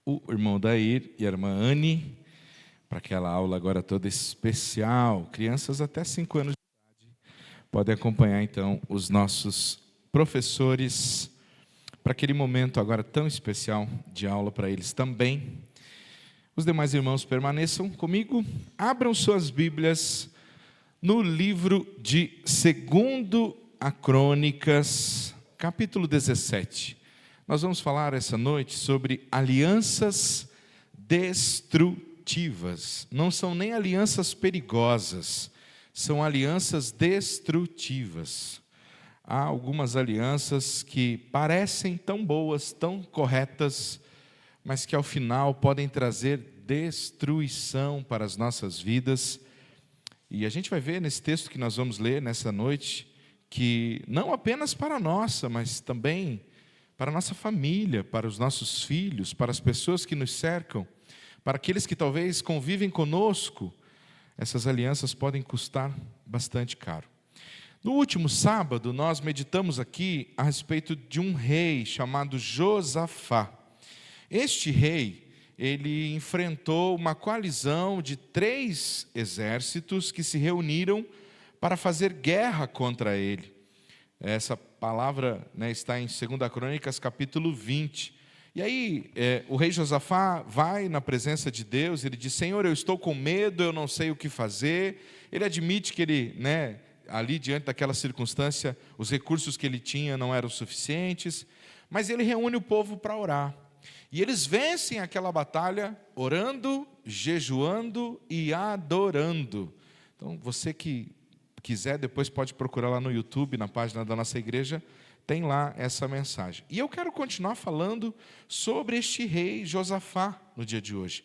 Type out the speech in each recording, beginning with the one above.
o irmão Dair e a irmã Anne para aquela aula agora toda especial. Crianças até 5 anos podem acompanhar então os nossos professores para aquele momento agora tão especial de aula para eles também. Os demais irmãos permaneçam comigo, abram suas Bíblias no livro de 2 a Crônicas, capítulo 17. Nós vamos falar essa noite sobre alianças destrutivas. Não são nem alianças perigosas, são alianças destrutivas. Há algumas alianças que parecem tão boas, tão corretas, mas que ao final podem trazer destruição para as nossas vidas. E a gente vai ver nesse texto que nós vamos ler nessa noite, que não apenas para a nossa, mas também para a nossa família, para os nossos filhos, para as pessoas que nos cercam, para aqueles que talvez convivem conosco, essas alianças podem custar bastante caro. No último sábado, nós meditamos aqui a respeito de um rei chamado Josafá. Este rei, ele enfrentou uma coalizão de 3 exércitos que se reuniram para fazer guerra contra ele. Essa palavra, está em 2 Crônicas, capítulo 20. E aí, o rei Josafá vai na presença de Deus, ele diz: Senhor, eu estou com medo, eu não sei o que fazer. Ele admite que ele, ali diante daquela circunstância, os recursos que ele tinha não eram suficientes, mas ele reúne o povo para orar. E eles vencem aquela batalha orando, jejuando e adorando. Então, você que quiser, depois pode procurar lá no YouTube, na página da nossa igreja, tem lá essa mensagem. E eu quero continuar falando sobre este rei Josafá no dia de hoje.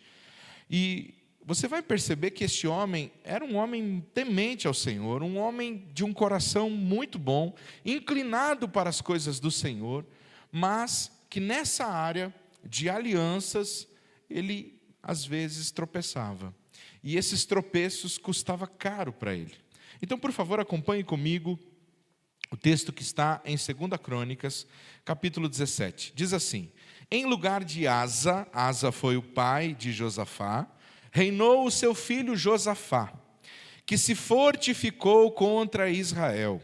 E você vai perceber que este homem era um homem temente ao Senhor, um homem de um coração muito bom, inclinado para as coisas do Senhor, mas que nessa área de alianças, ele às vezes tropeçava. E esses tropeços custavam caro para ele. Então, por favor, acompanhe comigo o texto que está em 2 Crônicas, capítulo 17. Diz assim: em lugar de Asa, Asa foi o pai de Josafá, reinou o seu filho Josafá, que se fortificou contra Israel.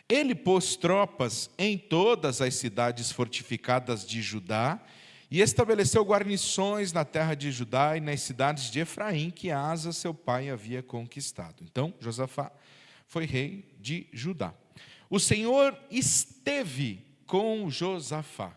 Ele pôs tropas em todas as cidades fortificadas de Judá e estabeleceu guarnições na terra de Judá e nas cidades de Efraim, que Asa, seu pai, havia conquistado. Então, Josafá foi rei de Judá. O Senhor esteve com Josafá.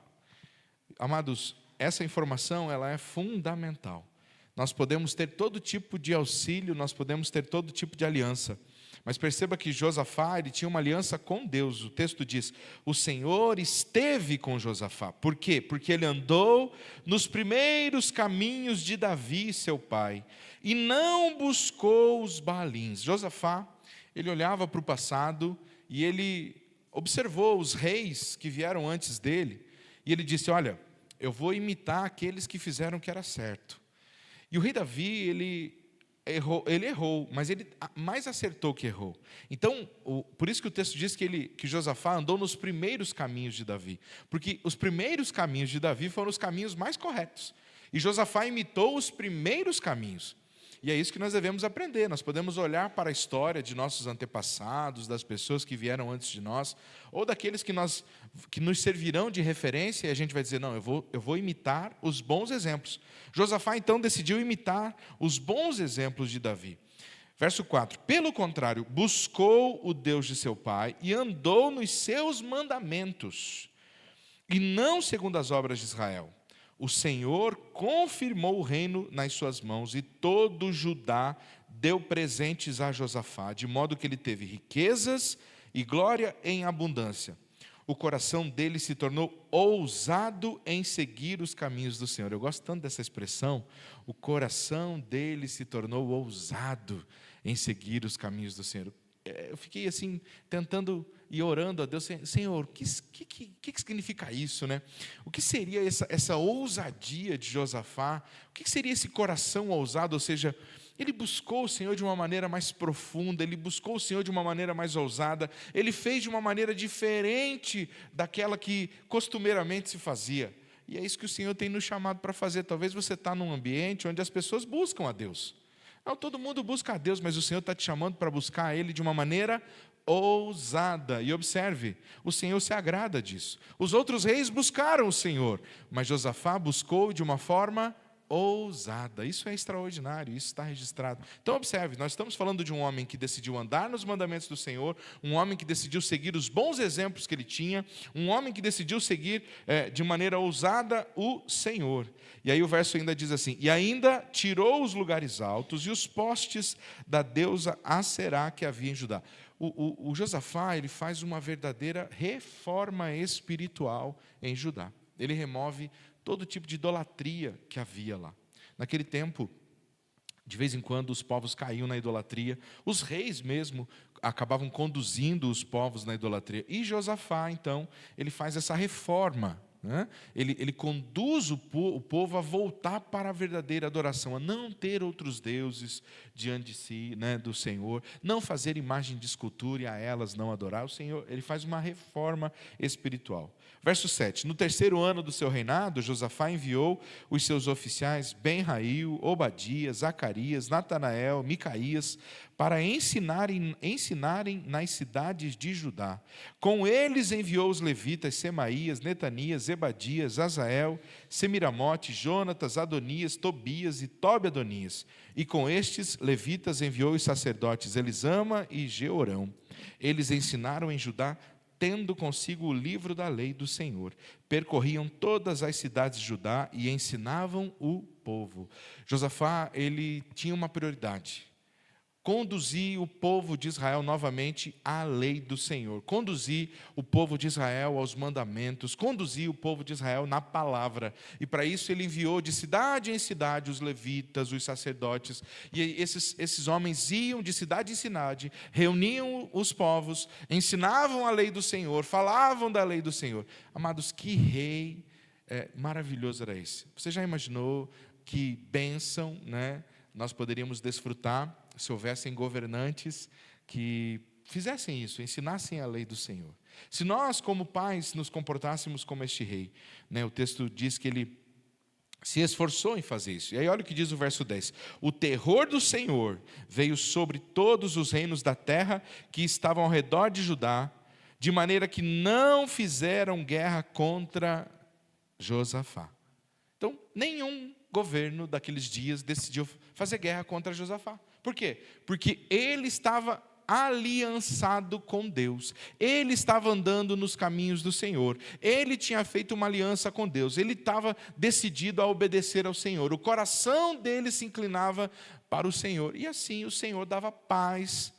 Amados, essa informação ela é fundamental. Nós podemos ter todo tipo de auxílio, nós podemos ter todo tipo de aliança. Mas perceba que Josafá, ele tinha uma aliança com Deus. O texto diz: o Senhor esteve com Josafá. Por quê? Porque ele andou nos primeiros caminhos de Davi, seu pai, e não buscou os Baalins. Josafá, ele olhava para o passado e ele observou os reis que vieram antes dele. E ele disse: olha, eu vou imitar aqueles que fizeram o que era certo. E o rei Davi, ele errou, mas ele mais acertou que errou. Então, por isso que o texto diz que Josafá andou nos primeiros caminhos de Davi. Porque os primeiros caminhos de Davi foram os caminhos mais corretos. E Josafá imitou os primeiros caminhos. E é isso que nós devemos aprender. Nós podemos olhar para a história de nossos antepassados, das pessoas que vieram antes de nós, ou daqueles que nos servirão de referência, e a gente vai dizer: não, eu vou imitar os bons exemplos. Josafá então decidiu imitar os bons exemplos de Davi. Verso 4: pelo contrário, buscou o Deus de seu pai e andou nos seus mandamentos, e não segundo as obras de Israel. O Senhor confirmou o reino nas suas mãos, e todo Judá deu presentes a Josafá, de modo que ele teve riquezas e glória em abundância. O coração dele se tornou ousado em seguir os caminhos do Senhor. Eu gosto tanto dessa expressão. O coração dele se tornou ousado em seguir os caminhos do Senhor. Eu fiquei assim, tentando e orando a Deus: Senhor, o que significa isso, né? O que seria essa ousadia de Josafá? O que seria esse coração ousado? Ou seja, ele buscou o Senhor de uma maneira mais profunda, ele buscou o Senhor de uma maneira mais ousada, ele fez de uma maneira diferente daquela que costumeiramente se fazia. E é isso que o Senhor tem nos chamado para fazer. Talvez você está num ambiente onde as pessoas buscam a Deus. Não, todo mundo busca a Deus, mas o Senhor está te chamando para buscar a Ele de uma maneira ousada. E observe, o Senhor se agrada disso. Os outros reis buscaram o Senhor, mas Josafá buscou de uma forma ousada. Isso é extraordinário, isso está registrado. Então observe, nós estamos falando de um homem que decidiu andar nos mandamentos do Senhor, um homem que decidiu seguir os bons exemplos que ele tinha, um homem que decidiu seguir de maneira ousada o Senhor. E aí o verso ainda diz assim: e ainda tirou os lugares altos e os postes da deusa Aserá que havia em Judá. O Josafá, ele faz uma verdadeira reforma espiritual em Judá. Ele remove todo tipo de idolatria que havia lá. Naquele tempo, de vez em quando, os povos caíam na idolatria. Os reis mesmo acabavam conduzindo os povos na idolatria. E Josafá, então, ele faz essa reforma. Ele conduz o povo a voltar para a verdadeira adoração, a não ter outros deuses diante de si, do Senhor, não fazer imagem de escultura e a elas não adorar. O Senhor, ele faz uma reforma espiritual. Verso 7, no terceiro ano do seu reinado, Josafá enviou os seus oficiais Ben-Rail, Obadias, Zacarias, Natanael, Micaías, para ensinarem nas cidades de Judá. Com eles enviou os levitas Semaías, Netanias, Zebadias, Azael, Semiramote, Jonatas, Adonias, Tobias e Tobi-Adonias. E com estes levitas enviou os sacerdotes Elisama e Jeorão. Eles ensinaram em Judá, tendo consigo o livro da lei do Senhor. Percorriam todas as cidades de Judá e ensinavam o povo. Josafá, ele tinha uma prioridade: conduzir o povo de Israel novamente à lei do Senhor, conduzir o povo de Israel aos mandamentos, conduzir o povo de Israel na palavra. E para isso ele enviou de cidade em cidade os levitas, os sacerdotes, e esses homens iam de cidade em cidade, reuniam os povos, ensinavam a lei do Senhor, falavam da lei do Senhor. Amados, que rei maravilhoso era esse. Você já imaginou que bênção, nós poderíamos desfrutar se houvessem governantes que fizessem isso, ensinassem a lei do Senhor? Se nós, como pais, nos comportássemos como este rei, o texto diz que ele se esforçou em fazer isso. E aí olha o que diz o verso 10. O terror do Senhor veio sobre todos os reinos da terra que estavam ao redor de Judá, de maneira que não fizeram guerra contra Josafá. Então, nenhum governo daqueles dias decidiu fazer guerra contra Josafá. Por quê? Porque ele estava aliançado com Deus, ele estava andando nos caminhos do Senhor, ele tinha feito uma aliança com Deus, ele estava decidido a obedecer ao Senhor, o coração dele se inclinava para o Senhor, e assim o Senhor dava paz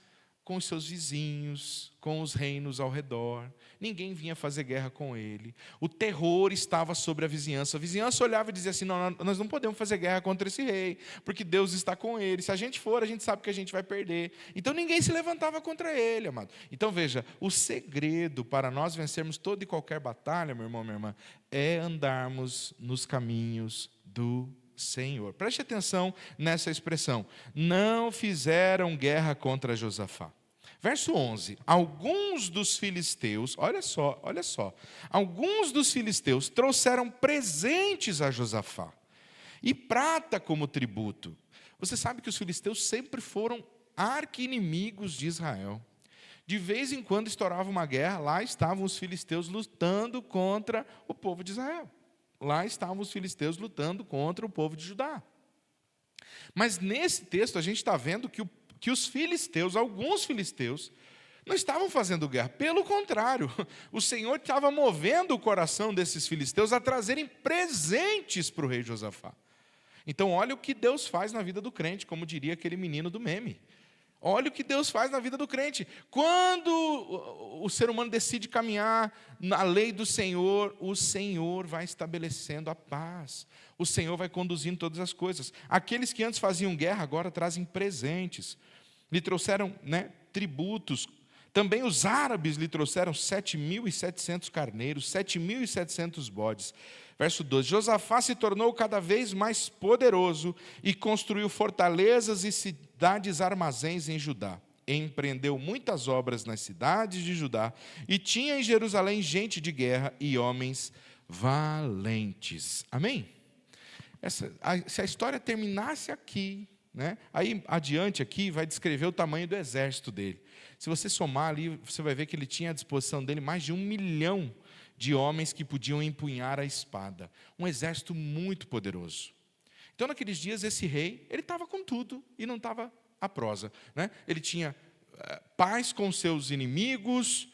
com os seus vizinhos, com os reinos ao redor. Ninguém vinha fazer guerra com ele. O terror estava sobre a vizinhança olhava e dizia assim: não, nós não podemos fazer guerra contra esse rei, porque Deus está com ele. Se a gente for, a gente sabe que a gente vai perder. Então ninguém se levantava contra ele, amado. Então veja, o segredo para nós vencermos toda e qualquer batalha, meu irmão, minha irmã, é andarmos nos caminhos do Senhor. Preste atenção nessa expressão: não fizeram guerra contra Josafá. Verso 11, alguns dos filisteus, olha só, alguns dos filisteus trouxeram presentes a Josafá, e prata como tributo. Você sabe que os filisteus sempre foram arqui-inimigos de Israel. De vez em quando estourava uma guerra, lá estavam os filisteus lutando contra o povo de Israel. Lá estavam os filisteus lutando contra o povo de Judá. Mas nesse texto a gente está vendo que os filisteus, alguns filisteus, não estavam fazendo guerra. Pelo contrário, o Senhor estava movendo o coração desses filisteus a trazerem presentes para o rei Josafá. Então olha o que Deus faz na vida do crente, como diria aquele menino do meme. Olha o que Deus faz na vida do crente. Quando o ser humano decide caminhar na lei do Senhor, o Senhor vai estabelecendo a paz. O Senhor vai conduzindo todas as coisas. Aqueles que antes faziam guerra, agora trazem presentes. Lhe trouxeram tributos. Também os árabes lhe trouxeram 7.700 carneiros, 7.700 bodes. Verso 12, Josafá se tornou cada vez mais poderoso e construiu fortalezas e cidades armazéns em Judá. Empreendeu muitas obras nas cidades de Judá e tinha em Jerusalém gente de guerra e homens valentes. Amém? Se a história terminasse aqui, né? Aí adiante aqui vai descrever o tamanho do exército dele. Se você somar ali, você vai ver que ele tinha à disposição dele mais de 1 milhão de homens que podiam empunhar a espada. Um exército muito poderoso. Então, naqueles dias, esse rei, ele estava com tudo e não estava à prosa, né? Ele tinha paz com seus inimigos,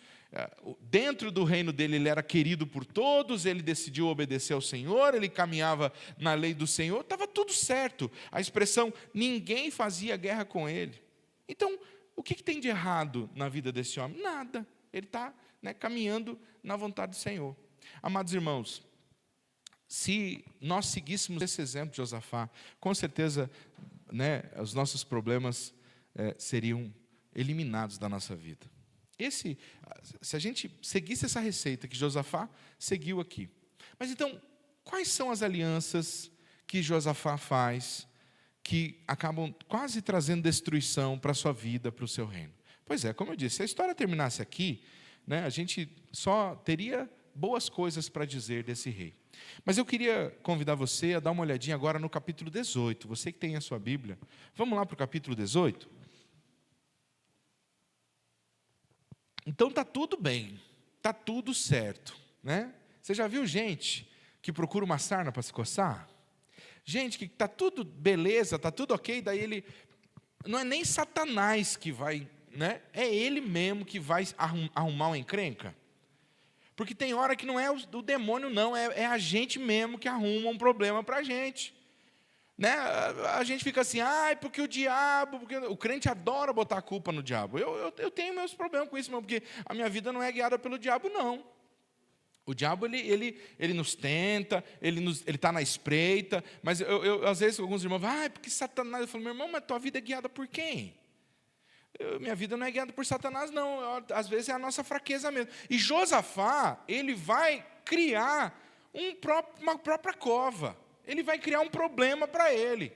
dentro do reino dele ele era querido por todos, ele decidiu obedecer ao Senhor, ele caminhava na lei do Senhor, estava tudo certo. A expressão, ninguém fazia guerra com ele. Então, o que tem de errado na vida desse homem? Nada. Ele está, né, caminhando na vontade do Senhor. Amados irmãos, se nós seguíssemos esse exemplo de Josafá, com certeza, né, os nossos problemas seriam eliminados da nossa vida. Se a gente seguisse essa receita que Josafá seguiu aqui. Mas então, quais são as alianças que Josafá faz que acabam quase trazendo destruição para a sua vida, para o seu reino? Pois é, como eu disse, se a história terminasse aqui, né, a gente só teria boas coisas para dizer desse rei. Mas eu queria convidar você a dar uma olhadinha agora no capítulo 18. Você que tem a sua Bíblia, vamos lá para o capítulo 18? Então está tudo bem, está tudo certo, né? Você já viu gente que procura uma sarna para se coçar? Gente que está tudo beleza, está tudo ok, daí ele... Não é nem Satanás que vai, né? É ele mesmo que vai arrumar uma encrenca. Porque tem hora que não é o demônio não, é a gente mesmo que arruma um problema para a gente. Né? A gente fica assim, porque o diabo, porque o crente adora botar a culpa no diabo. Eu tenho meus problemas com isso, porque a minha vida não é guiada pelo diabo, não. O diabo, ele nos tenta, ele está na espreita, mas às vezes alguns irmãos falam, porque Satanás, eu falo, meu irmão, mas tua vida é guiada por quem? Minha vida não é guiada por Satanás, não. Às vezes é a nossa fraqueza mesmo. E Josafá, ele vai criar uma própria cova. Ele vai criar um problema para ele.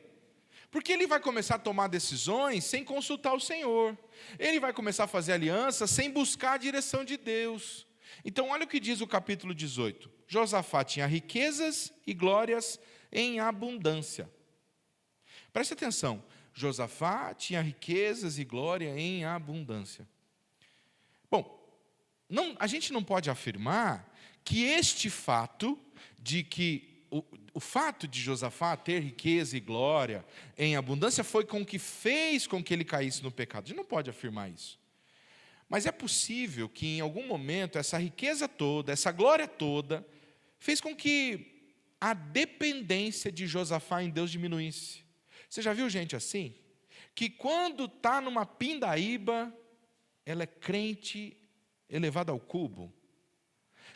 Porque ele vai começar a tomar decisões sem consultar o Senhor. Ele vai começar a fazer aliança sem buscar a direção de Deus. Então, olha o que diz o capítulo 18. Josafá tinha riquezas e glórias em abundância. Preste atenção. Josafá tinha riquezas e glória em abundância. Bom, a gente não pode afirmar que este fato de que o fato de Josafá ter riqueza e glória em abundância foi com que fez com que ele caísse no pecado. A gente não pode afirmar isso. Mas é possível que em algum momento essa riqueza toda, essa glória toda, fez com que a dependência de Josafá em Deus diminuísse. Você já viu gente assim? Que quando está numa pindaíba, ela é crente elevada ao cubo.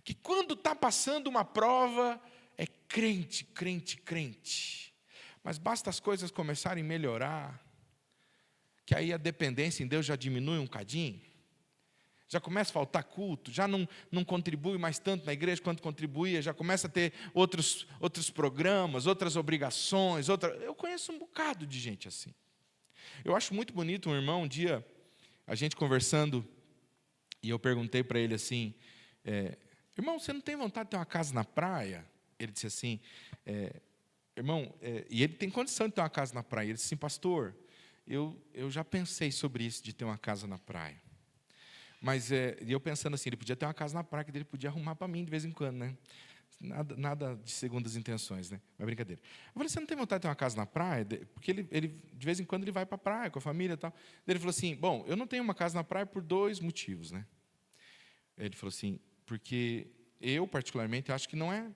Que quando está passando uma prova, é crente, crente, crente. Mas basta as coisas começarem a melhorar, que aí a dependência em Deus já diminui um cadinho. Já começa a faltar culto, já não contribui mais tanto na igreja quanto contribuía, já começa a ter outros programas, outras obrigações. Eu conheço um bocado de gente assim. Eu acho muito bonito um irmão, um dia, a gente conversando, e eu perguntei para ele assim, irmão, você não tem vontade de ter uma casa na praia? Ele disse assim, irmão, e ele tem condição de ter uma casa na praia. Ele disse assim, pastor, eu já pensei sobre isso, de ter uma casa na praia. Mas eu pensando assim, ele podia ter uma casa na praia, que ele podia arrumar para mim de vez em quando, né? Nada de segundas intenções, né? Mas brincadeira. Eu falei, você não tem vontade de ter uma casa na praia? Porque ele de vez em quando ele vai para a praia com a família e tal. Ele falou assim, bom, eu não tenho uma casa na praia por 2 motivos, né? Ele falou assim, porque eu particularmente acho que não é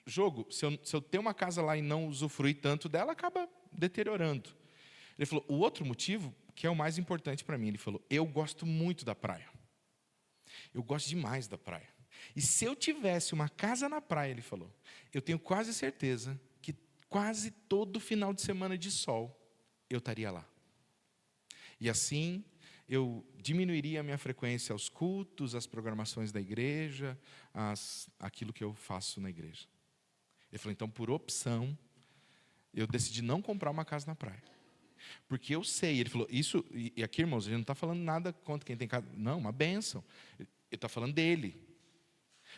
jogo. Se eu ter uma casa lá e não usufruir tanto dela, acaba deteriorando. Ele falou, o outro motivo, que é o mais importante para mim, ele falou, eu gosto muito da praia. Eu gosto demais da praia. E se eu tivesse uma casa na praia, ele falou, eu tenho quase certeza que quase todo final de semana de sol eu estaria lá. E assim eu diminuiria a minha frequência aos cultos, às programações da igreja, aquilo que eu faço na igreja. Ele falou, então por opção, eu decidi não comprar uma casa na praia. Porque eu sei, ele falou, isso, e aqui, irmãos, a gente não está falando nada contra quem tem casa, não, uma bênção. Ele está falando dele.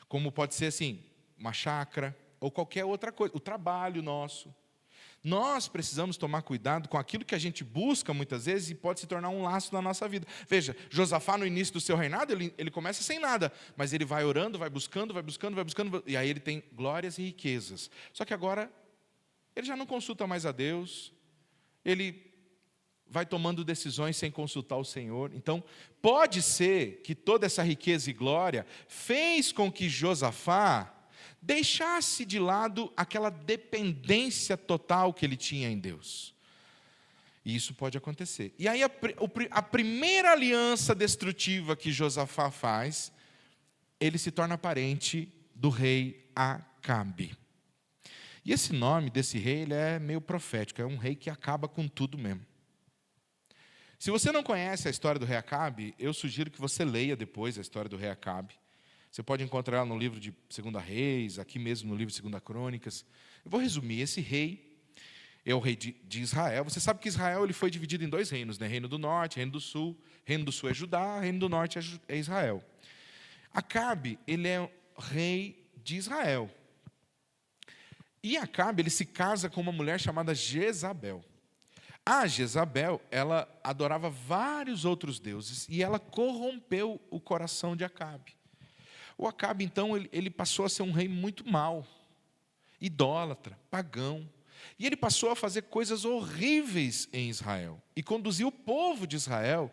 Como pode ser assim, uma chácara, ou qualquer outra coisa, o trabalho nosso. Nós precisamos tomar cuidado com aquilo que a gente busca muitas vezes e pode se tornar um laço na nossa vida. Veja, Josafá no início do seu reinado, ele começa sem nada, mas ele vai orando, vai buscando, e aí ele tem glórias e riquezas. Só que agora, ele já não consulta mais a Deus, ele vai tomando decisões sem consultar o Senhor. Então, pode ser que toda essa riqueza e glória fez com que Josafá deixasse de lado aquela dependência total que ele tinha em Deus. E isso pode acontecer. E aí a primeira aliança destrutiva que Josafá faz, ele se torna parente do rei Acabe. E esse nome desse rei, ele é meio profético, é um rei que acaba com tudo mesmo. Se você não conhece a história do rei Acabe, eu sugiro que você leia depois a história do rei Acabe. Você pode encontrar ela no livro de 2 Reis, aqui mesmo no livro de 2 Crônicas. Eu vou resumir, esse rei é o rei de Israel. Você sabe que Israel ele foi dividido em 2 reinos, né? Reino do Norte, Reino do Sul. Reino do Sul é Judá, Reino do Norte é Israel. Acabe, ele é rei de Israel. E Acabe, ele se casa com uma mulher chamada Jezabel. A Jezabel, ela adorava vários outros deuses e ela corrompeu o coração de Acabe. O Acabe, então, ele passou a ser um rei muito mau, idólatra, pagão. E ele passou a fazer coisas horríveis em Israel e conduziu o povo de Israel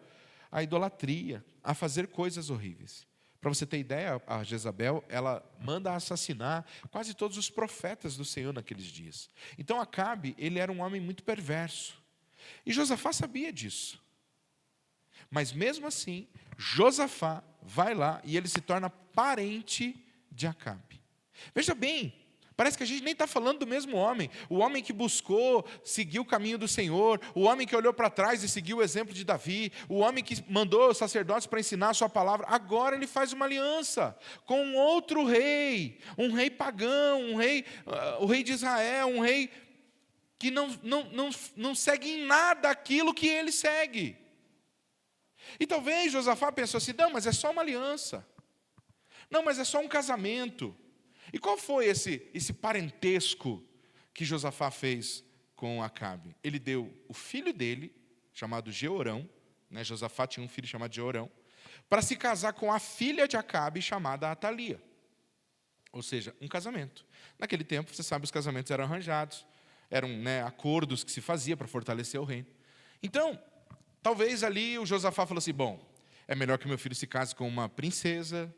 à idolatria, a fazer coisas horríveis. Para você ter ideia, a Jezabel, ela manda assassinar quase todos os profetas do Senhor naqueles dias. Então Acabe, ele era um homem muito perverso. E Josafá sabia disso. Mas mesmo assim, Josafá vai lá e ele se torna parente de Acabe. Veja bem, parece que a gente nem está falando do mesmo homem. O homem que buscou seguir o caminho do Senhor, o homem que olhou para trás e seguiu o exemplo de Davi, o homem que mandou os sacerdotes para ensinar a sua palavra, agora ele faz uma aliança com um outro rei, um rei pagão, o rei de Israel, um rei que não segue em nada aquilo que ele segue. E talvez Josafá pensou assim, não, mas é só uma aliança. Não, mas é só um casamento. E qual foi esse parentesco que Josafá fez com Acabe? Ele deu o filho dele, chamado Jeorão, né? Josafá tinha um filho chamado Jeorão, para se casar com a filha de Acabe, chamada Atalia. Ou seja, um casamento. Naquele tempo, você sabe, os casamentos eram arranjados, eram, né, acordos que se fazia para fortalecer o reino. Então, talvez ali o Josafá falou assim, bom, é melhor que meu filho se case com uma princesa,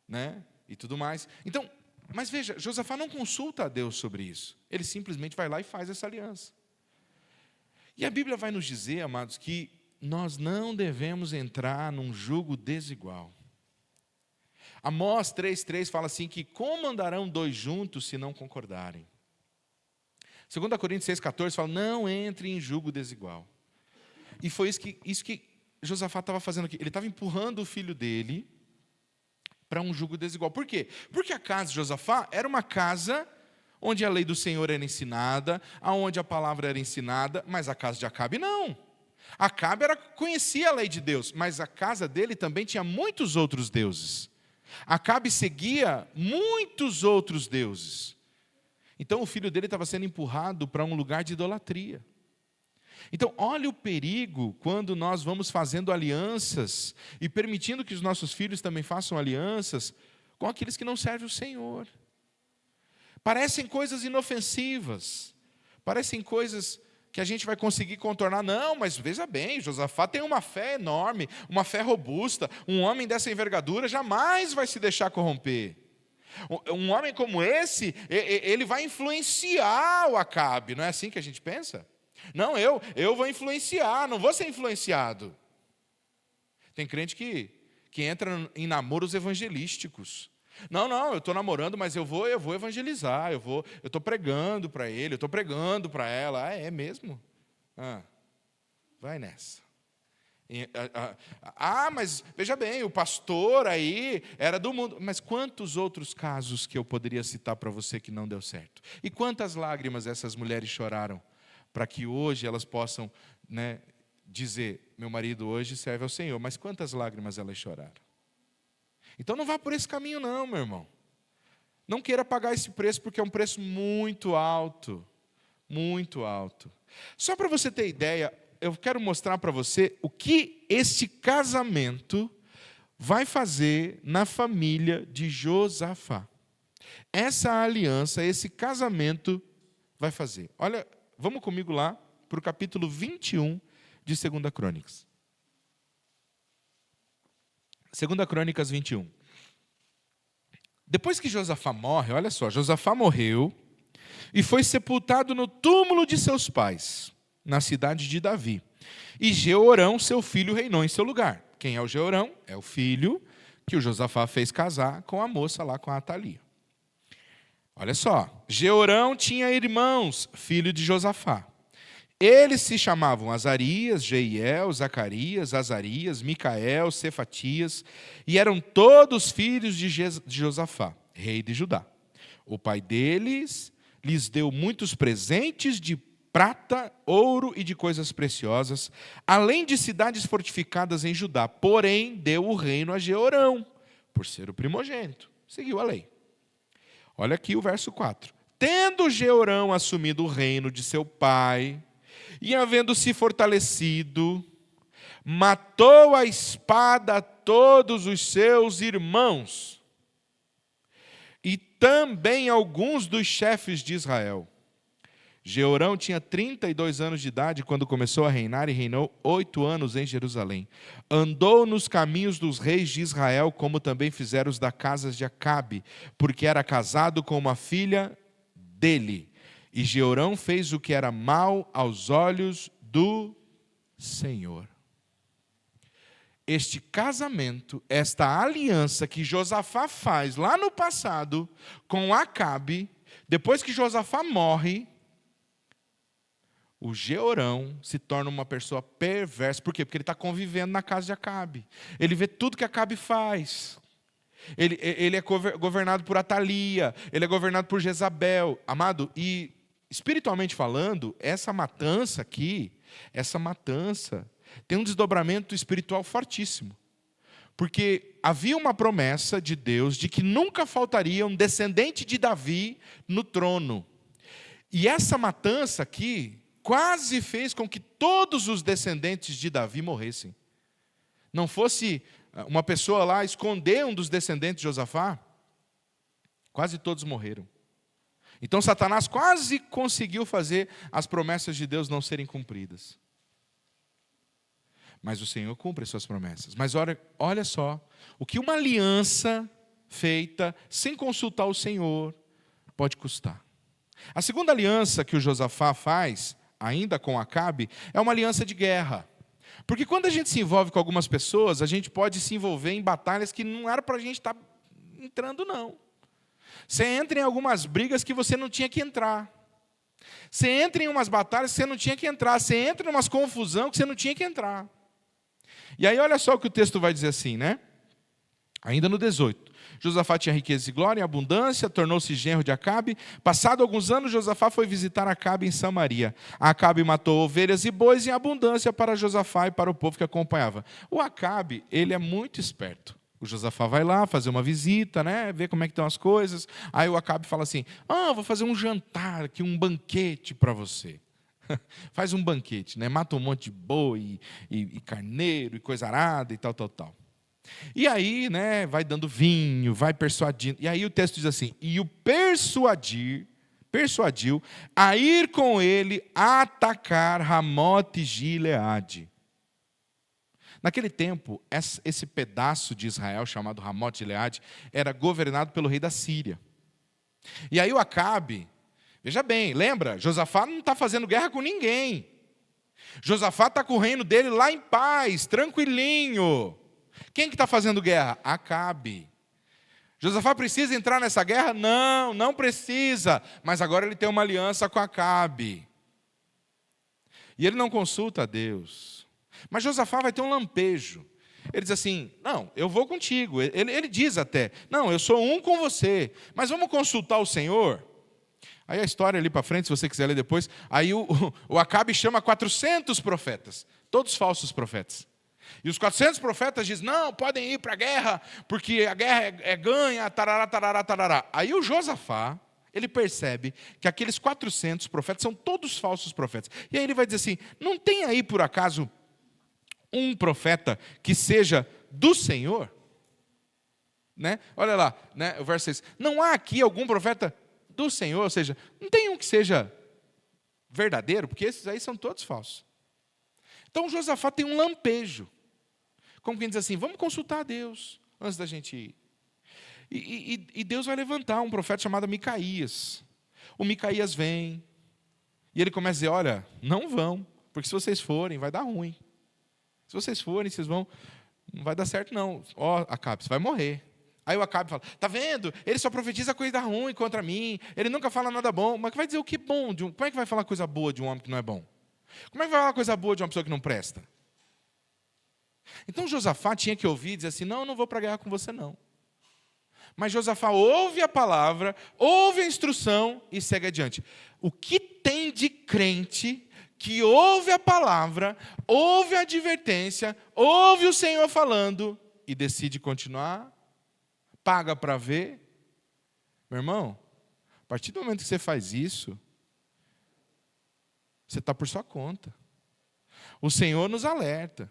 né, e tudo mais. Então, mas veja, Josafá não consulta a Deus sobre isso. Ele simplesmente vai lá e faz essa aliança. E a Bíblia vai nos dizer, amados, que nós não devemos entrar num jugo desigual. Amós 3,3 fala assim, que como andarão 2 juntos se não concordarem? 2 Coríntios 6,14 fala, não entre em jugo desigual. E foi isso que Josafá estava fazendo aqui. Ele estava empurrando o filho dele para um jugo desigual. Por quê? Porque a casa de Josafá era uma casa onde a lei do Senhor era ensinada, onde a palavra era ensinada, mas a casa de Acabe não. Acabe conhecia a lei de Deus, mas a casa dele também tinha muitos outros deuses. Acabe seguia muitos outros deuses. Então o filho dele estava sendo empurrado para um lugar de idolatria. Então olha o perigo quando nós vamos fazendo alianças e permitindo que os nossos filhos também façam alianças com aqueles que não servem o Senhor. Parecem coisas inofensivas, parecem coisas que a gente vai conseguir contornar. Não, mas veja bem, Josafá tem uma fé enorme, uma fé robusta. Um homem dessa envergadura jamais vai se deixar corromper. Um homem como esse, ele vai influenciar o Acabe. Não é assim que a gente pensa? Não, eu vou influenciar, não vou ser influenciado. Tem crente que entra em namoros evangelísticos. Não, eu estou namorando, mas eu vou evangelizar, eu estou pregando para ele, eu estou pregando para ela. Ah, é mesmo? Vai nessa. Mas veja bem, o pastor aí era do mundo. Mas quantos outros casos que eu poderia citar para você que não deu certo? E quantas lágrimas essas mulheres choraram para que hoje elas possam, né, dizer, meu marido hoje serve ao Senhor. Mas quantas lágrimas elas choraram? Então não vá por esse caminho não, meu irmão. Não queira pagar esse preço, porque é um preço muito alto. Muito alto. Só para você ter ideia, eu quero mostrar para você o que este casamento vai fazer na família de Josafá. Essa aliança, esse casamento vai fazer. Olha, vamos comigo lá para o capítulo 21 de 2 Crônicas. 2 Crônicas 21. Depois que Josafá morre, olha só, Josafá morreu e foi sepultado no túmulo de seus pais, na cidade de Davi. E Jeorão, seu filho, reinou em seu lugar. Quem é o Jeorão? É o filho que o Josafá fez casar com a moça lá, com a Atalia. Olha só, Jeorão tinha irmãos, filho de Josafá. Eles se chamavam Azarias, Jeiel, Zacarias, Azarias, Micael, Cefatias, e eram todos filhos de Josafá, rei de Judá. O pai deles lhes deu muitos presentes de prata, ouro e de coisas preciosas, além de cidades fortificadas em Judá. Porém, deu o reino a Jeorão, por ser o primogênito. Seguiu a lei. Olha aqui o verso 4. Tendo Jeorão assumido o reino de seu pai, e havendo se fortalecido, matou a espada todos os seus irmãos, e também alguns dos chefes de Israel. Jeorão tinha 32 anos de idade quando começou a reinar e reinou 8 anos em Jerusalém. Andou nos caminhos dos reis de Israel, como também fizeram os da casa de Acabe, porque era casado com uma filha dele. E Jeorão fez o que era mal aos olhos do Senhor. Este casamento, esta aliança que Josafá faz lá no passado com Acabe, depois que Josafá morre, o Jeorão se torna uma pessoa perversa. Por quê? Porque ele está convivendo na casa de Acabe. Ele vê tudo que Acabe faz. Ele é governado por Atalia, ele é governado por Jezabel. Amado, e espiritualmente falando, essa matança aqui, tem um desdobramento espiritual fortíssimo. Porque havia uma promessa de Deus de que nunca faltaria um descendente de Davi no trono. E essa matança aqui quase fez com que todos os descendentes de Davi morressem. Não fosse uma pessoa lá esconder um dos descendentes de Josafá, quase todos morreram. Então Satanás quase conseguiu fazer as promessas de Deus não serem cumpridas. Mas o Senhor cumpre as suas promessas. Mas olha só, o que uma aliança feita sem consultar o Senhor pode custar. A segunda aliança que o Josafá faz, ainda com Acabe, é uma aliança de guerra. Porque quando a gente se envolve com algumas pessoas, a gente pode se envolver em batalhas que não era para a gente estar entrando, não. Você entra em algumas brigas que você não tinha que entrar. Você entra em umas batalhas que você não tinha que entrar. Você entra em umas confusão que você não tinha que entrar. E aí olha só o que o texto vai dizer assim, né? Ainda no 18. Josafá tinha riqueza e glória em abundância, tornou-se genro de Acabe. Passado alguns anos, Josafá foi visitar Acabe em Samaria. Acabe matou ovelhas e bois em abundância para Josafá e para o povo que acompanhava. O Acabe, ele é muito esperto. O Josafá vai lá fazer uma visita, né, ver como é que estão as coisas. Aí o Acabe fala assim, vou fazer um jantar aqui, um banquete para você. Faz um banquete, né? Mata um monte de boi e carneiro e coisa arada e tal. E aí, né, vai dando vinho, vai persuadindo. E aí o texto diz assim, e o persuadiu a ir com ele a atacar Ramote e Gileade. Naquele tempo, esse pedaço de Israel, chamado Ramote e Gileade, era governado pelo rei da Síria. E aí o Acabe, veja bem, lembra? Josafá não está fazendo guerra com ninguém. Josafá está com o reino dele lá em paz, tranquilinho. Quem que está fazendo guerra? Acabe. Josafá precisa entrar nessa guerra? Não, não precisa. Mas agora ele tem uma aliança com Acabe. E ele não consulta a Deus. Mas Josafá vai ter um lampejo. Ele diz assim, não, eu vou contigo. Ele diz até, não, eu sou um com você. Mas vamos consultar o Senhor? Aí a história ali para frente, se você quiser ler depois. Aí o Acabe chama 400 profetas. Todos falsos profetas. E os 400 profetas dizem, não, podem ir para a guerra, porque a guerra é ganha, tarará, tarará, tarará. Aí o Josafá, ele percebe que aqueles 400 profetas são todos falsos profetas. E aí ele vai dizer assim, não tem aí por acaso um profeta que seja do Senhor? Né? Olha lá, né, o verso 6. Não há aqui algum profeta do Senhor? Ou seja, não tem um que seja verdadeiro, porque esses aí são todos falsos. Então Josafá tem um lampejo. Como quem diz assim, vamos consultar a Deus antes da gente ir. E Deus vai levantar um profeta chamado Micaías. O Micaías vem, e ele começa a dizer, olha, não vão, porque se vocês forem, vai dar ruim. Se vocês forem, vocês vão, não vai dar certo não. Ó, Acabe, você vai morrer. Aí o Acabe fala, tá vendo? Ele só profetiza coisa ruim contra mim, ele nunca fala nada bom. Mas vai dizer o que bom? Como é que vai falar coisa boa de um homem que não é bom? Como é que vai falar coisa boa de uma pessoa que não presta? Então Josafá tinha que ouvir e dizer assim, não, eu não vou para a guerra com você não. Mas Josafá ouve a palavra, ouve a instrução e segue adiante. O que tem de crente que ouve a palavra, ouve a advertência, ouve o Senhor falando e decide continuar? Paga para ver? Meu irmão, a partir do momento que você faz isso, você está por sua conta. O Senhor nos alerta.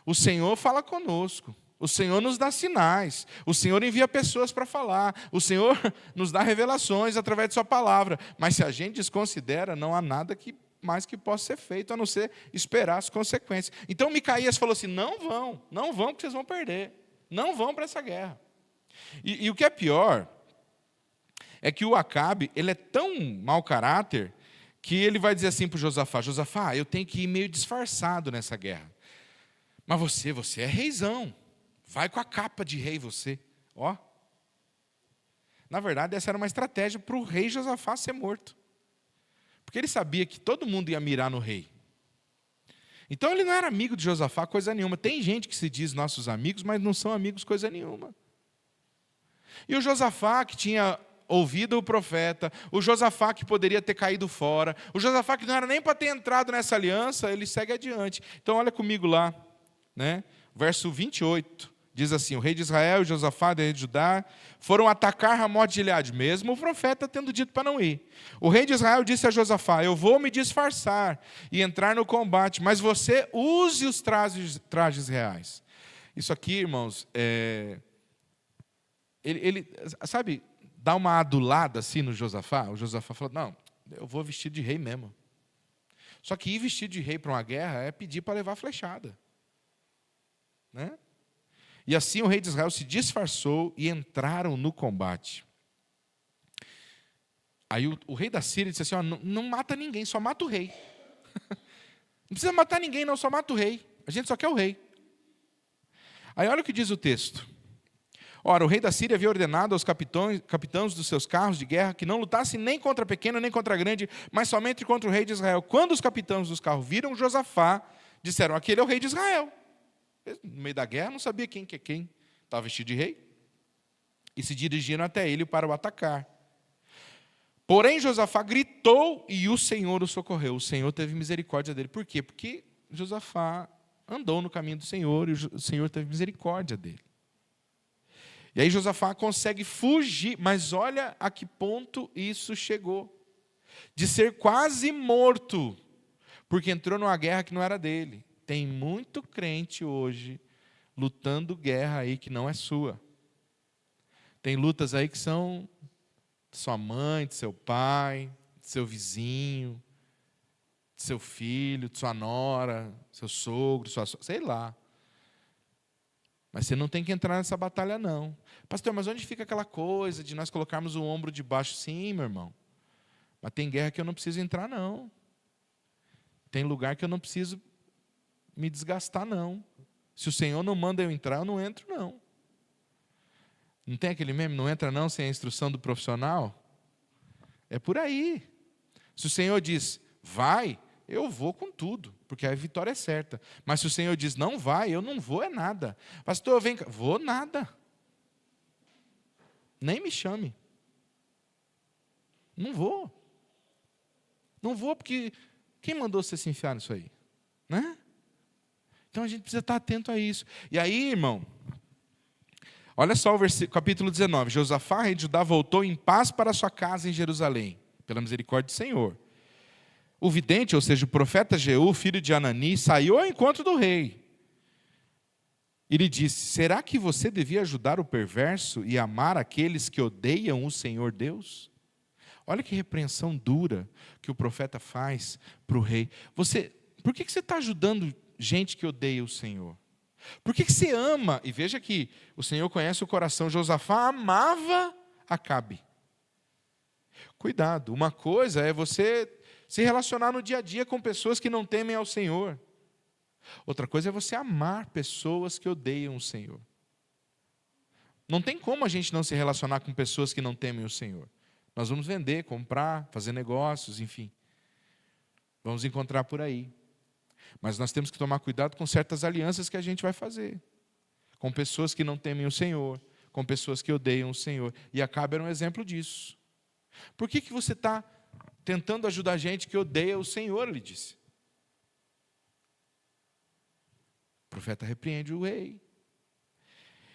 O Senhor fala conosco. O Senhor nos dá sinais. O Senhor envia pessoas para falar. O Senhor nos dá revelações através de sua palavra. Mas se a gente desconsidera, não há nada mais que possa ser feito, a não ser esperar as consequências. Então Micaías falou assim, não vão, porque vocês vão perder. Não vão para essa guerra. E o que é pior, é que o Acabe, ele é tão mau caráter, que ele vai dizer assim para o Josafá, Josafá, eu tenho que ir meio disfarçado nessa guerra. Mas você é reizão. Vai com a capa de rei você. Ó. Na verdade, essa era uma estratégia para o rei Josafá ser morto. Porque ele sabia que todo mundo ia mirar no rei. Então ele não era amigo de Josafá coisa nenhuma. Tem gente que se diz nossos amigos, mas não são amigos coisa nenhuma. E o Josafá que tinha ouvido o profeta, o Josafá que poderia ter caído fora, o Josafá que não era nem para ter entrado nessa aliança, ele segue adiante. Então olha comigo lá, né? Verso 28, diz assim, o rei de Israel e Josafá, rei de Judá, foram atacar Ramote de Gileade, mesmo o profeta tendo dito para não ir. O rei de Israel disse a Josafá, eu vou me disfarçar e entrar no combate, mas você use os trajes reais. Isso aqui, irmãos, ele sabe, dá uma adulada assim no Josafá. O Josafá falou, não, eu vou vestir de rei mesmo. Só que ir vestido de rei para uma guerra é pedir para levar flechada. Né? E assim o rei de Israel se disfarçou e entraram no combate. Aí o rei da Síria disse assim, ó, não mata ninguém, só mata o rei. Não precisa matar ninguém não, só mata o rei. A gente só quer o rei. Aí olha o que diz o texto. Ora, o rei da Síria havia ordenado aos capitães dos seus carros de guerra que não lutassem nem contra pequeno nem contra grande, mas somente contra o rei de Israel. Quando os capitães dos carros viram Josafá, disseram, aquele é o rei de Israel. No meio da guerra, não sabia quem que é quem. Estava vestido de rei. E se dirigiram até ele para o atacar. Porém, Josafá gritou e o Senhor o socorreu. O Senhor teve misericórdia dele. Por quê? Porque Josafá andou no caminho do Senhor e o Senhor teve misericórdia dele. E aí Josafá consegue fugir, mas olha a que ponto isso chegou. De ser quase morto, porque entrou numa guerra que não era dele. Tem muito crente hoje lutando guerra aí que não é sua. Tem lutas aí que são de sua mãe, de seu pai, de seu vizinho, de seu filho, de sua nora, seu sogro, sua sogra, sei lá. Mas você não tem que entrar nessa batalha, não. Pastor, mas onde fica aquela coisa de nós colocarmos o ombro debaixo? Sim, meu irmão. Mas tem guerra que eu não preciso entrar, não. Tem lugar que eu não preciso me desgastar, não. Se o Senhor não manda eu entrar, eu não entro, não. Não tem aquele meme, não entra não sem a instrução do profissional? É por aí. Se o Senhor diz, vai, eu vou com tudo, porque a vitória é certa. Mas se o Senhor diz, não vai, eu não vou é nada. Pastor, vem cá. Vou nada. Nem me chame. Não vou. Não vou porque quem mandou você se enfiar nisso aí? Né? Então a gente precisa estar atento a isso. E aí, irmão, olha só o capítulo 19. Josafá, rei de Judá, voltou em paz para sua casa em Jerusalém, pela misericórdia do Senhor. O vidente, ou seja, o profeta Jeú, filho de Anani, saiu ao encontro do rei. E lhe disse: será que você devia ajudar o perverso e amar aqueles que odeiam o Senhor Deus? Olha que repreensão dura que o profeta faz para o rei. Por que você está ajudando gente que odeia o Senhor? Por que você ama? E veja que o Senhor conhece o coração. Josafá amava Acabe. Cuidado, uma coisa é você se relacionar no dia a dia com pessoas que não temem ao Senhor. Outra coisa é você amar pessoas que odeiam o Senhor. Não tem como a gente não se relacionar com pessoas que não temem o Senhor. Nós vamos vender, comprar, fazer negócios, enfim. Vamos encontrar por aí. Mas nós temos que tomar cuidado com certas alianças que a gente vai fazer. Com pessoas que não temem o Senhor, com pessoas que odeiam o Senhor. E Acabe era um exemplo disso. Por que você está tentando ajudar gente que odeia o Senhor, ele disse. O profeta repreende o rei.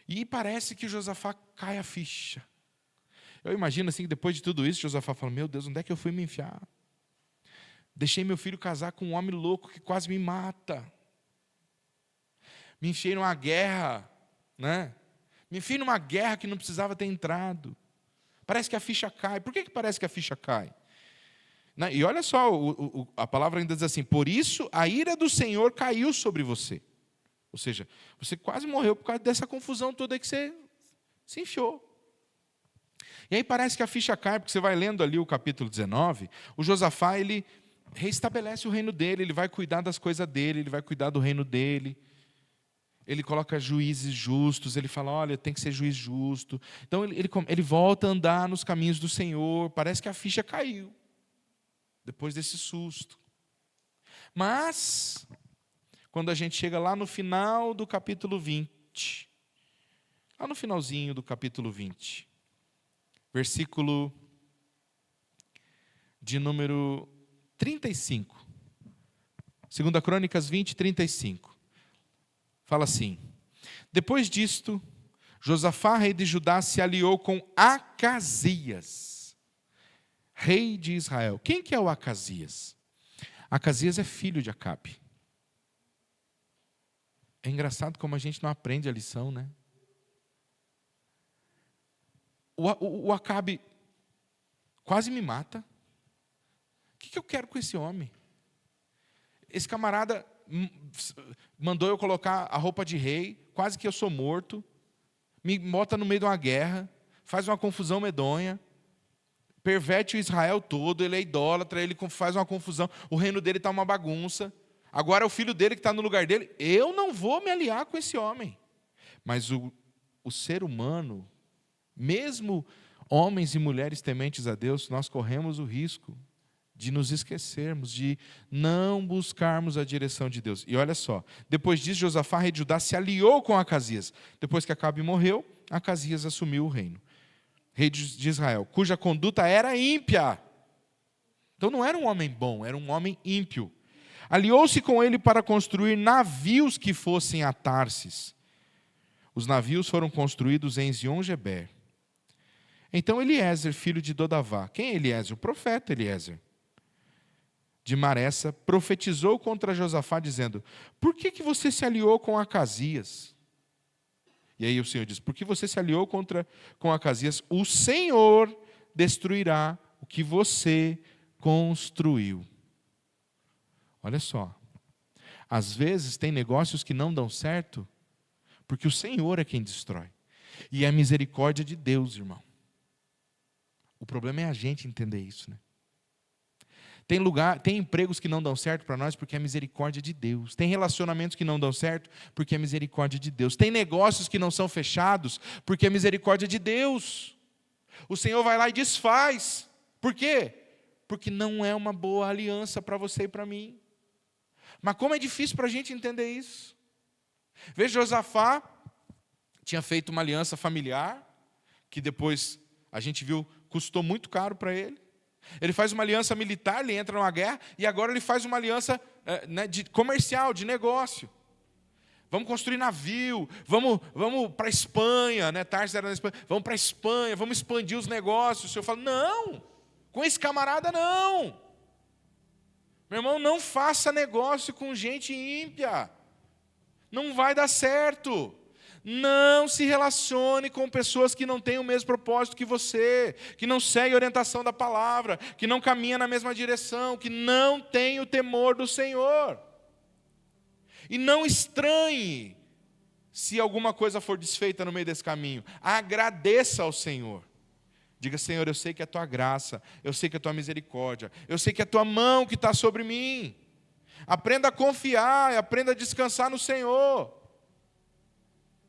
E parece que Josafá cai a ficha. Eu imagino assim que depois de tudo isso, Josafá fala: meu Deus, onde é que eu fui me enfiar? Deixei meu filho casar com um homem louco que quase me mata. Me enfiei numa guerra, né? Me enfiei numa guerra que não precisava ter entrado. Parece que a ficha cai. Por que parece que a ficha cai? E olha só, a palavra ainda diz assim: por isso a ira do Senhor caiu sobre você. Ou seja, você quase morreu por causa dessa confusão toda que você se enfiou. E aí parece que a ficha cai, porque você vai lendo ali o capítulo 19, o Josafá, ele reestabelece o reino dele, ele vai cuidar das coisas dele, ele vai cuidar do reino dele. Ele coloca juízes justos, ele fala: olha, tem que ser juiz justo. Então ele volta a andar nos caminhos do Senhor. Parece que a ficha caiu, depois desse susto. Mas, quando a gente chega lá no final do capítulo 20, lá no finalzinho do capítulo 20, versículo de número 35, 2 Crônicas 20, 35, fala assim: depois disto, Josafá, rei de Judá, se aliou com Acasias, rei de Israel. Quem que é o Acasias? Acasias é filho de Acabe. É engraçado como a gente não aprende a lição, né? O Acabe quase me mata. O que eu quero com esse homem? Esse camarada mandou eu colocar a roupa de rei, quase que eu sou morto, me bota no meio de uma guerra, faz uma confusão medonha, perverte o Israel todo, ele é idólatra, ele faz uma confusão, o reino dele está uma bagunça, agora é o filho dele que está no lugar dele. Eu não vou me aliar com esse homem. Mas o ser humano, mesmo homens e mulheres tementes a Deus, nós corremos o risco de nos esquecermos, de não buscarmos a direção de Deus. E olha só, depois disso, Josafá, rei de Judá, se aliou com Acasias. Depois que Acabe morreu, Acasias assumiu o reino. Rei de Israel, cuja conduta era ímpia. Então não era um homem bom, era um homem ímpio. Aliou-se com ele para construir navios que fossem a Tarsis. Os navios foram construídos em Ezion-Geber. Então Eliezer, filho de Dodavá, quem é Eliezer? O profeta Eliezer, de Maressa, profetizou contra Josafá, dizendo: por que você se aliou com Acasias? E aí o Senhor diz: por que você se aliou com Acasias? O Senhor destruirá o que você construiu. Olha só, às vezes tem negócios que não dão certo, porque o Senhor é quem destrói. E é a misericórdia de Deus, irmão. O problema é a gente entender isso, né? Tem empregos que não dão certo para nós porque é misericórdia de Deus. Tem relacionamentos que não dão certo porque é misericórdia de Deus. Tem negócios que não são fechados porque é misericórdia de Deus. O Senhor vai lá e desfaz. Por quê? Porque não é uma boa aliança para você e para mim. Mas como é difícil para a gente entender isso. Veja, Josafá tinha feito uma aliança familiar, que depois a gente viu custou muito caro para ele. Ele faz uma aliança militar, ele entra numa guerra, e agora ele faz uma aliança comercial, de negócio. Vamos construir navio, vamos para a Espanha, né? Tarso era na Espanha, vamos para a Espanha, vamos expandir os negócios. O Senhor fala, não, com esse camarada não. Meu irmão, não faça negócio com gente ímpia. Não vai dar certo. Não se relacione com pessoas que não têm o mesmo propósito que você, que não seguem a orientação da palavra, que não caminham na mesma direção, que não têm o temor do Senhor. E não estranhe se alguma coisa for desfeita no meio desse caminho. Agradeça ao Senhor. Diga, Senhor, eu sei que é a tua graça, eu sei que é a tua misericórdia, eu sei que é a tua mão que está sobre mim. Aprenda a confiar, aprenda a descansar no Senhor.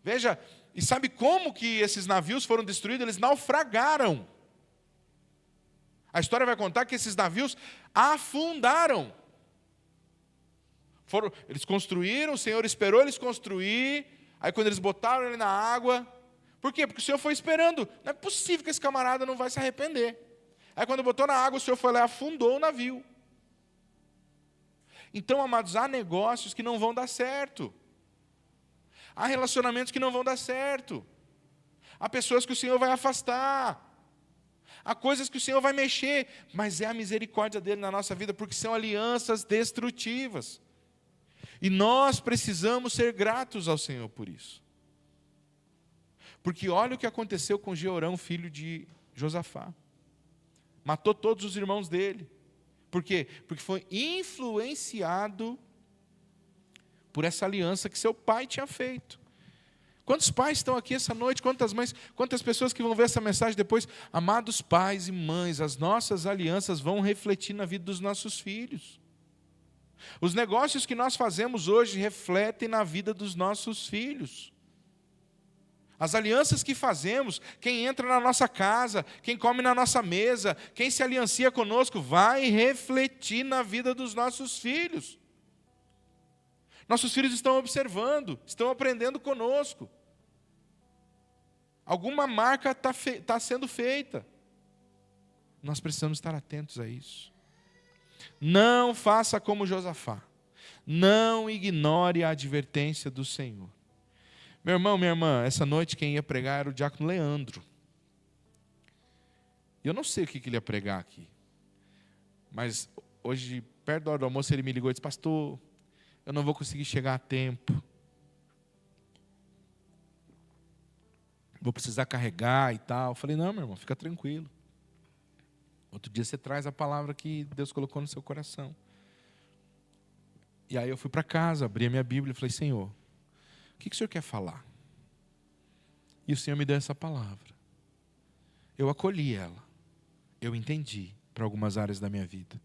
Veja, e sabe como que esses navios foram destruídos? Eles naufragaram. A história vai contar que esses navios afundaram. Eles construíram, o Senhor esperou eles construir, aí quando eles botaram ele na água, por quê? Porque o Senhor foi esperando, não é possível que esse camarada não vai se arrepender. Aí quando botou na água, o Senhor foi lá e afundou o navio. Então, amados, há negócios que não vão dar certo. Há relacionamentos que não vão dar certo. Há pessoas que o Senhor vai afastar. Há coisas que o Senhor vai mexer, mas é a misericórdia dele na nossa vida, porque são alianças destrutivas. E nós precisamos ser gratos ao Senhor por isso. Porque olha o que aconteceu com Jeorão, filho de Josafá. Matou todos os irmãos dele. Por quê? Porque foi influenciado por essa aliança que seu pai tinha feito. Quantos pais estão aqui essa noite? Quantas mães? Quantas pessoas que vão ver essa mensagem depois? Amados pais e mães, as nossas alianças vão refletir na vida dos nossos filhos. Os negócios que nós fazemos hoje refletem na vida dos nossos filhos. As alianças que fazemos, quem entra na nossa casa, quem come na nossa mesa, quem se aliancia conosco, vai refletir na vida dos nossos filhos. Nossos filhos estão observando, estão aprendendo conosco. Alguma marca está sendo feita. Nós precisamos estar atentos a isso. Não faça como Josafá. Não ignore a advertência do Senhor. Meu irmão, minha irmã, essa noite quem ia pregar era o diácono Leandro. Eu não sei o que ele ia pregar aqui. Mas hoje, perto da hora do almoço, ele me ligou e disse, pastor, eu não vou conseguir chegar a tempo. Vou precisar carregar e tal. Eu falei, não, meu irmão, fica tranquilo. Outro dia você traz a palavra que Deus colocou no seu coração. E aí eu fui para casa, abri a minha Bíblia e falei, Senhor, o que o Senhor quer falar? E o Senhor me deu essa palavra. Eu acolhi ela. Eu entendi para algumas áreas da minha vida.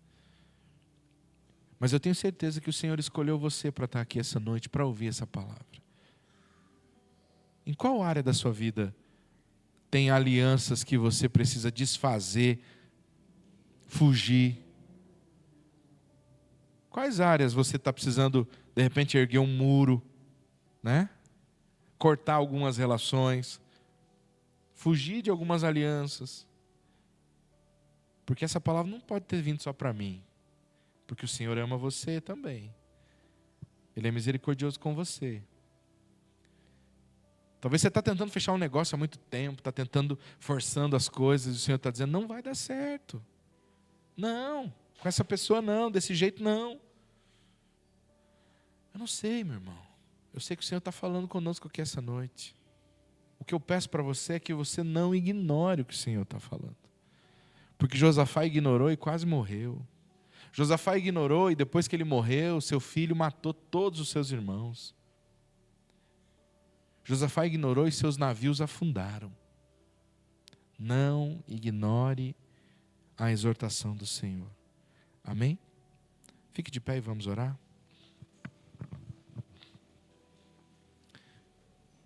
Mas eu tenho certeza que o Senhor escolheu você para estar aqui essa noite, para ouvir essa palavra. Em qual área da sua vida tem alianças que você precisa desfazer, fugir? Quais áreas você está precisando, de repente, erguer um muro, né? Cortar algumas relações, fugir de algumas alianças? Porque essa palavra não pode ter vindo só para mim. Porque o Senhor ama você também. Ele é misericordioso com você. Talvez você está tentando fechar um negócio há muito tempo, está tentando, forçando as coisas, e o Senhor está dizendo, não vai dar certo. Não, com essa pessoa não, desse jeito não. Eu não sei, meu irmão. Eu sei que o Senhor está falando conosco aqui essa noite. O que eu peço para você é que você não ignore o que o Senhor está falando. Porque Josafá ignorou e quase morreu. Josafá ignorou e depois que ele morreu, seu filho matou todos os seus irmãos. Josafá ignorou e seus navios afundaram. Não ignore a exortação do Senhor. Amém? Fique de pé e vamos orar.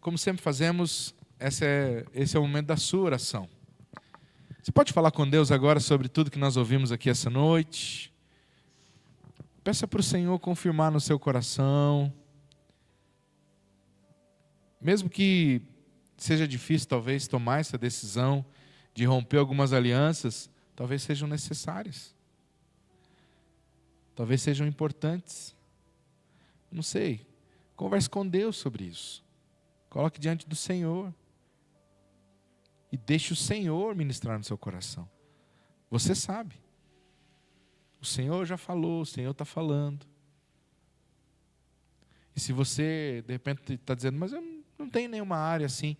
Como sempre fazemos, esse é o momento da sua oração. Você pode falar com Deus agora sobre tudo que nós ouvimos aqui essa noite. Peça para o Senhor confirmar no seu coração. Mesmo que seja difícil, talvez, tomar essa decisão de romper algumas alianças, talvez sejam necessárias. Talvez sejam importantes. Não sei. Converse com Deus sobre isso. Coloque diante do Senhor. E deixe o Senhor ministrar no seu coração. Você sabe. O Senhor já falou, o Senhor está falando. E se você, de repente, está dizendo, mas eu não tenho nenhuma área assim,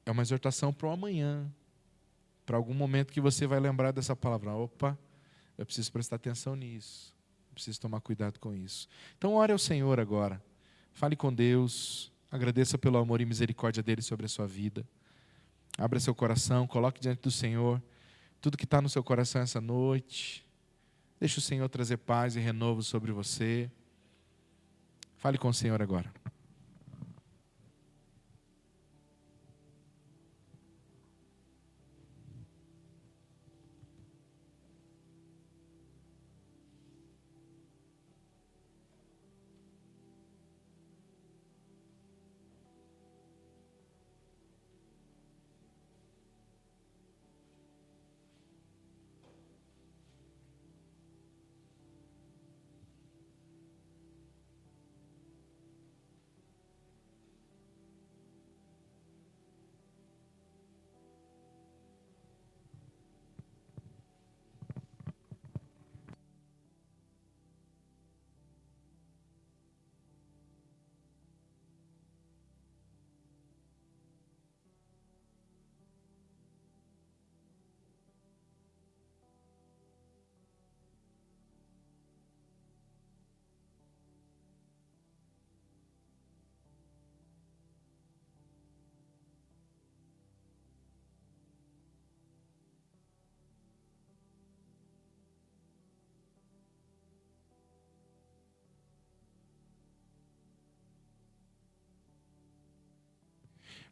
é uma exortação para o amanhã. Para algum momento que você vai lembrar dessa palavra. Opa, eu preciso prestar atenção nisso. Eu preciso tomar cuidado com isso. Então, ore ao Senhor agora. Fale com Deus. Agradeça pelo amor e misericórdia dele sobre a sua vida. Abra seu coração, coloque diante do Senhor tudo que está no seu coração essa noite. Deixe o Senhor trazer paz e renovo sobre você. Fale com o Senhor agora.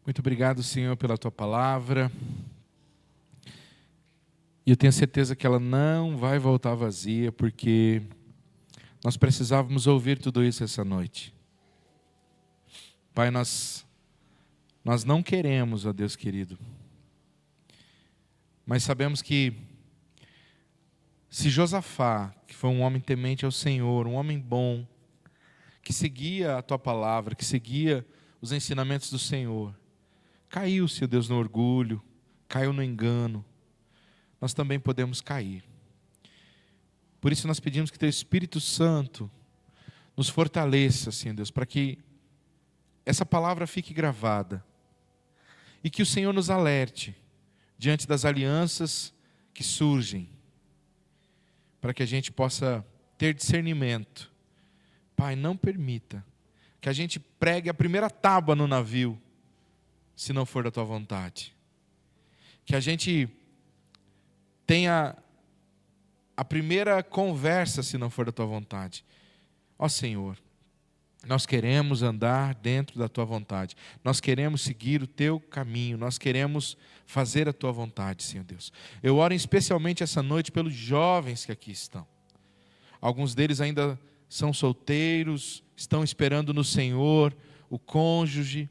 Muito obrigado, Senhor, pela Tua palavra. E eu tenho certeza que ela não vai voltar vazia, porque nós precisávamos ouvir tudo isso essa noite. Pai, nós não queremos, ó Deus querido, mas sabemos que se Josafá, que foi um homem temente ao Senhor, um homem bom, que seguia a Tua palavra, que seguia os ensinamentos do Senhor, caiu, Senhor Deus, no orgulho, caiu no engano, nós também podemos cair. Por isso nós pedimos que Teu Espírito Santo nos fortaleça, Senhor Deus, para que essa palavra fique gravada e que o Senhor nos alerte diante das alianças que surgem, para que a gente possa ter discernimento. Pai, não permita que a gente pregue a primeira tábua no navio, se não for da Tua vontade. Que a gente tenha a primeira conversa, se não for da Tua vontade. Ó Senhor, nós queremos andar dentro da Tua vontade. Nós queremos seguir o Teu caminho. Nós queremos fazer a Tua vontade, Senhor Deus. Eu oro especialmente essa noite pelos jovens que aqui estão. Alguns deles ainda são solteiros, estão esperando no Senhor o cônjuge.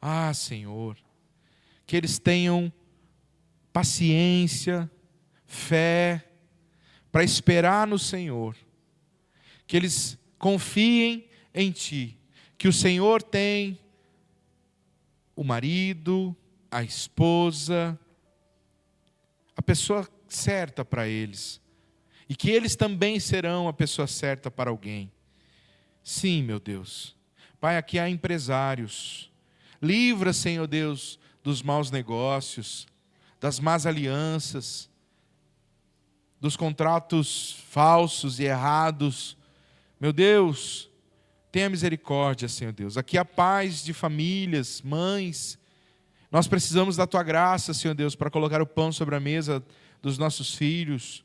Ah, Senhor, que eles tenham paciência, fé, para esperar no Senhor. Que eles confiem em Ti, que o Senhor tem o marido, a esposa, a pessoa certa para eles, e que eles também serão a pessoa certa para alguém. Sim, meu Deus. Pai, aqui há empresários. Livra, Senhor Deus, dos maus negócios, das más alianças, dos contratos falsos e errados. Meu Deus, tenha misericórdia, Senhor Deus. Aqui há pais de famílias, mães. Nós precisamos da Tua graça, Senhor Deus, para colocar o pão sobre a mesa dos nossos filhos.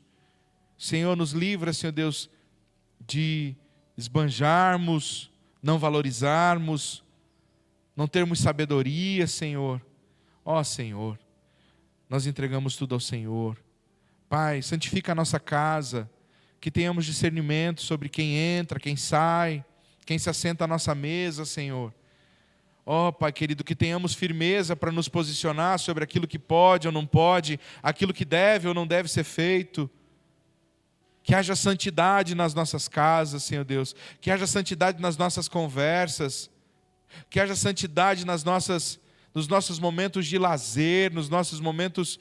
Senhor, nos livra, Senhor Deus, de esbanjarmos, não valorizarmos, não termos sabedoria, Senhor. Ó Senhor, nós entregamos tudo ao Senhor. Pai, santifica a nossa casa, que tenhamos discernimento sobre quem entra, quem sai, quem se assenta à nossa mesa, Senhor. Ó Pai querido, que tenhamos firmeza para nos posicionar sobre aquilo que pode ou não pode, aquilo que deve ou não deve ser feito. Que haja santidade nas nossas casas, Senhor Deus. Que haja santidade nas nossas conversas. Que haja santidade nos nossos momentos de lazer, nos nossos momentos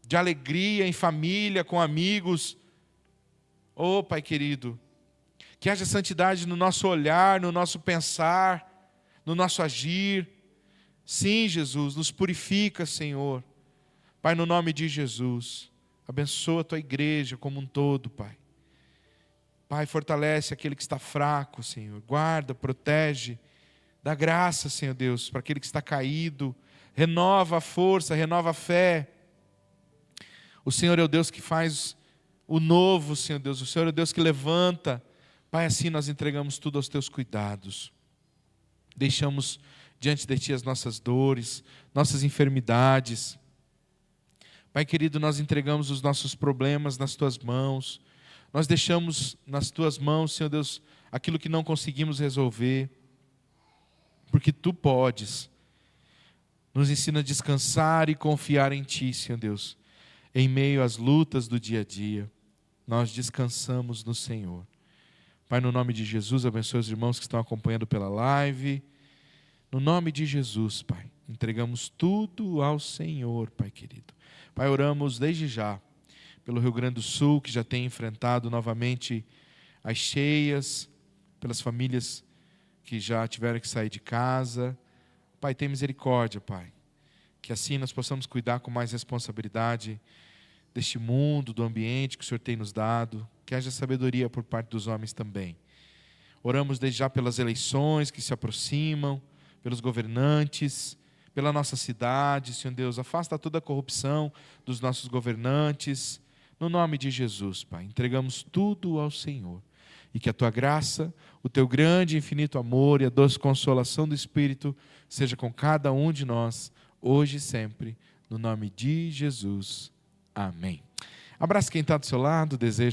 de alegria em família, com amigos. Oh, Pai querido, que haja santidade no nosso olhar, no nosso pensar, no nosso agir. Sim, Jesus, nos purifica, Senhor. Pai, no nome de Jesus, abençoa a Tua igreja como um todo, Pai. Pai, fortalece aquele que está fraco, Senhor. Guarda, protege. Dá graça, Senhor Deus, para aquele que está caído. Renova a força, renova a fé. O Senhor é o Deus que faz o novo, Senhor Deus. O Senhor é o Deus que levanta. Pai, assim nós entregamos tudo aos Teus cuidados. Deixamos diante de Ti as nossas dores, nossas enfermidades. Pai querido, nós entregamos os nossos problemas nas Tuas mãos. Nós deixamos nas Tuas mãos, Senhor Deus, aquilo que não conseguimos resolver. Porque Tu podes. Nos ensina a descansar e confiar em Ti, Senhor Deus. Em meio às lutas do dia a dia, nós descansamos no Senhor. Pai, no nome de Jesus, abençoe os irmãos que estão acompanhando pela live. No nome de Jesus, Pai, entregamos tudo ao Senhor, Pai querido. Pai, oramos desde já pelo Rio Grande do Sul, que já tem enfrentado novamente as cheias, pelas famílias que já tiveram que sair de casa. Pai, tem misericórdia, Pai. Que assim nós possamos cuidar com mais responsabilidade deste mundo, do ambiente que o Senhor tem nos dado. Que haja sabedoria por parte dos homens também. Oramos desde já pelas eleições que se aproximam, pelos governantes, pela nossa cidade, Senhor Deus. Afasta toda a corrupção dos nossos governantes. No nome de Jesus, Pai, entregamos tudo ao Senhor. E que a Tua graça, o Teu grande e infinito amor e a doce consolação do Espírito seja com cada um de nós, hoje e sempre, no nome de Jesus. Amém. Abraça quem está do seu lado, desejo